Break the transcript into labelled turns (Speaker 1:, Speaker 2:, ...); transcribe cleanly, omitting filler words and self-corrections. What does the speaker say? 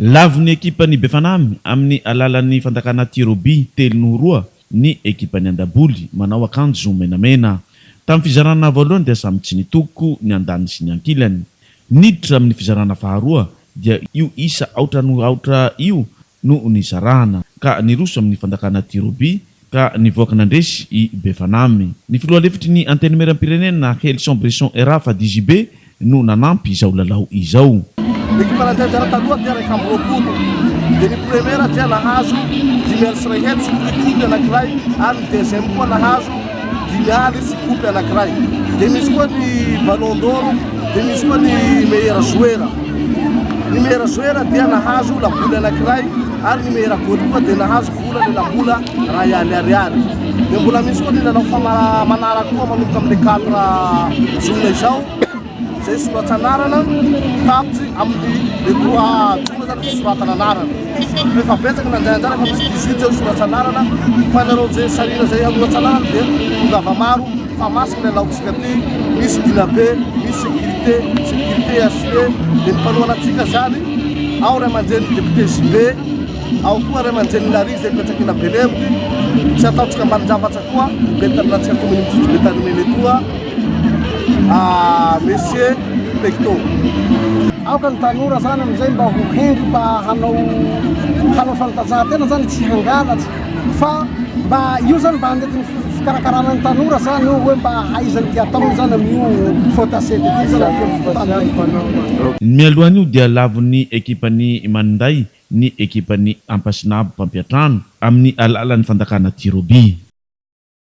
Speaker 1: Lavon'ny ekipany Befanamy amin'ny alalan'ny fandakana Tirobi telo roa ny ekipany Andaboly manao akanjo menamena. Tamin'ny fizarana voalohany dia samy tsy nitoko ny andany sy ny ankilany. Niditra amin'ny fizarana faharoa dia io isa aotra no aotra io no nizarahana ka niroso amin'ny fandakana Tirobi ka nivoaka nandresy i Befanamy. Ny filoha lefitry ny anteny meram-pirenena Helson Bresson Erafa DJB no nanampy izao lalao izao.
Speaker 2: L'équipe managériale taloha dia raiky amby roapolo dia ny première dia nahazo 10 sy 1 hetsy coupe anankiray ary ny deuxième koa nahazo 10 aly sy coupe anankiray dia misy koa ny ballon d'or dia misy koa ny meilleur joueur. Ny meilleur joueur dia nahazo laboly anankiray ary ny meilleur goal koa dia nahazo vola ny labola ray ariary. Dia mbola misy koa ny nanao manaraka koa manomboka amin'ny 4 journée izao zay soratsanarana tapitsy amin'ny le 3 jona zany fisoratana anarana. Rehefa betsaka nandehanjara fa misy 18 zay soratsanarana fa nareo zay sarina zay anoratsanarana dia tongava maro fa masika ny alaotsika ty misy dinabe misy sécurité assuré dia ny mpanohanatsika zany ao ray aman-dreny député JB ao koa ray aman-dreny Lary zay mipetsakina Belemboky tsy ataotsika ambanin-javatra koa betaninatsika community betanimeny toa Monsieur Pecto.
Speaker 3: Aoka ny tanora zany amizay mba ho henry mba hanao fanatanjahantena zany tsy hangalatsy fa mba io zany mba handetin'ny fikarakarana ny tanora zany io hoe mba haizany ty ataony zany amin'io fotasety ty zany
Speaker 1: mialohan'io dia lavon'ny ekipany Manday ny ekipany Ampasinabo Pampiatrano amin'ny alalan'ny fandakana Tirobi.